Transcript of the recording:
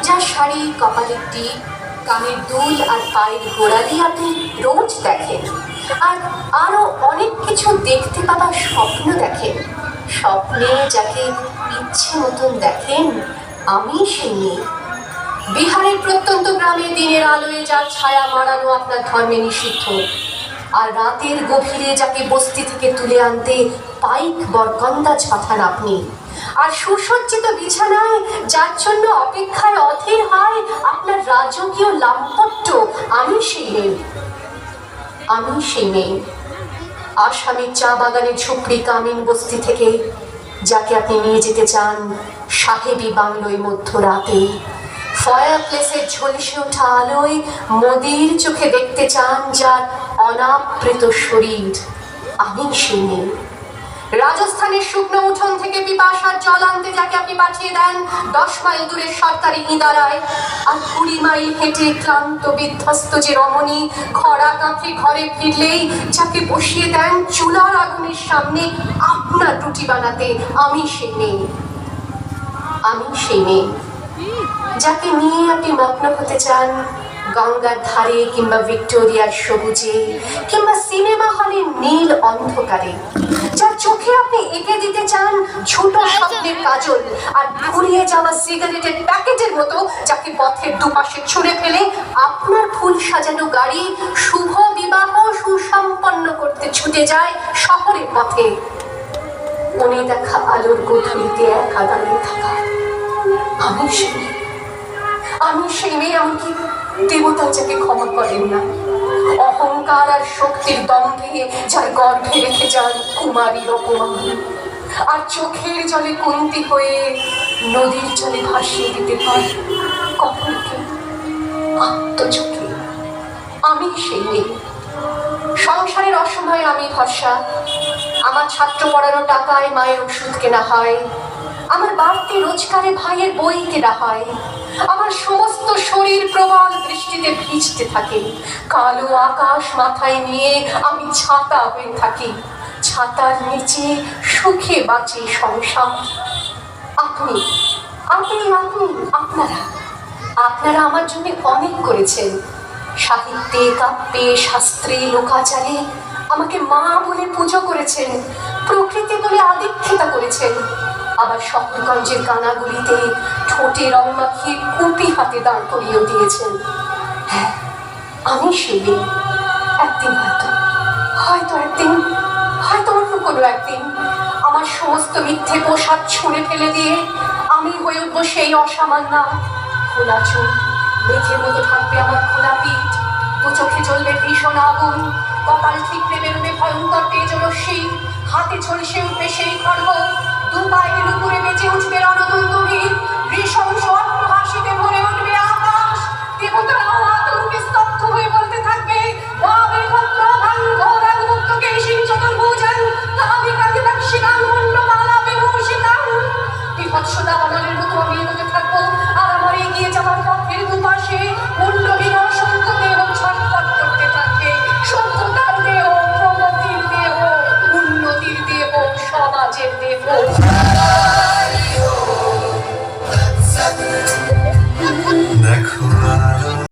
যার শাড়ি, কপালের টিপ, কানের দুল আর পায়ের গোড়ালি আপনি রোজ দেখেন, আর আরো অনেক কিছু দেখতে পাবার স্বপ্ন দেখেন। স্বপ্নে যাকে ইচ্ছে মতন দেখেন, আমি সেই মেয়ে। বিহারের প্রত্যন্ত গ্রামে দিনের আলোয় যার ছায়া মারানো আপনার ধর্মে নিষিদ্ধ, আর রাতের গভীরে যাকে বস্তি থেকে তুলে আনতে পাইক বরকন্দাজ পাঠান আপনি, আর সুসজ্জিত বিছানায় যার জন্য অপেক্ষায় অধীর হয় আপনার রাজকীয় লাম্পট্য, আমি সেই মেয়ে। আমি সেই মেয়ে। আসামের চা বাগানের ঝুপড়ি কামিন বস্তি থেকে যাকে আপনি নিয়ে যেতে চান সাহেবী বাংলোয় মধ্যরাতে, ফায়ার প্লেসের ঝলসে ওঠা আলোয় মোদির চোখে দেখতে চান যার অনাবৃত শরীর, আমি সেই মেয়ে। রাজস্থানের শুকনো উঠোন থেকে পিপাসার জল আনতে যাকে আপনি পাঠিয়ে দেন 10 মাইল দূরের সরকারি ইদারায়, আর 20 মাইল হেঁটে ক্লান্ত বিধ্বস্ত যে রমণী খরা কাঁপে ঘরে ফিরলেই যাকে বসিয়ে দেন চুলার আগুনের সামনে আপনার রুটি বানাতে, আমি সেই মেয়ে। আমি সেই মেয়ে যাকে নিয়ে আপনি মগ্ন হতে চান গঙ্গার ধারে, কিংবা ভিক্টোরিয়ার সবুজে, কিংবা সিনেমা হলের নীল অন্ধকারে, যার চোখে আপনি এঁকে দিতে চান ছোট স্বপ্নের কাজল, আর ফুরিয়ে যাওয়া সিগারেটের প্যাকেটের মতো যাকে পথের দুপাশে ছুঁড়ে ফেলে আপনার ফুল সাজানো গাড়ি শুভ বিবাহ সুসম্পন্ন করতে ছুটে যায় শহরের পথে। মনে দেখা আলোর গধূলিতে একা দাঁড়িয়ে থাকা, আমি সেই। আমি সেই মেয়ে, এমনকি দেবতা যাকে ক্ষমা করেন না, অহংকার আর শক্তির দম্ভে যার গর্ভে রেখে যান কুমারীর অপমান, আর চোখের জলে কুন্তি হয়ে নদীর জলে ভাসিয়ে দিতে পারে কখনকে আত্মচোখে। আমি সেই মেয়ে। সংসারের অসময়ে আমি ভরসা, আমার ছাত্র পড়ানো টাকায় মায়ের ওষুধ কেনা হয়, আমার বাড়তি রোজগারে ভাইয়ের বই কেনা হয়, আমার সমস্ত শরীর প্রবল বৃষ্টিতে ভিজতে থাকে, কালো আকাশ মাথায় নিয়ে আমি ছাতা হয়ে থাকি, ছাতার নিচে সুখে বাঁচে সংসার। আপনি আপনি আপনি আপনারা আপনারা আমার জন্য অনেক করেছেন। সাহিত্যে, কাব্যে, শাস্ত্রে, লোকাচারে আমাকে মা বলে পুজো করেছেন, প্রকৃতি বলে আদিক্ষেতা করেছেন, আবার শহরগঞ্জের গানাগুলিতে ঠোঁটে রং মাখিয়ে কুপি হাতে দাঁড় করিয়েও দিয়েছেন। হ্যাঁ, আমি সেই মেয়ে। একদিন হয়তো অন্য কোনো একদিন আমার সমস্ত মিথ্যে পোশাক ছুঁড়ে ফেলে দিয়ে আমি হয়ে উঠবো সেই অসামান্য। খোলা চোখ, মেঘের মতো থাকবে আমার খোলা পিঠ, দু চোখে জ্বলবে ভীষণ আগুন, কপাল ঠিকরে বেরোবে ভয়ঙ্কর তেজরশ্মি, হাতে ঝলসে উঠবে সেই খড়গ,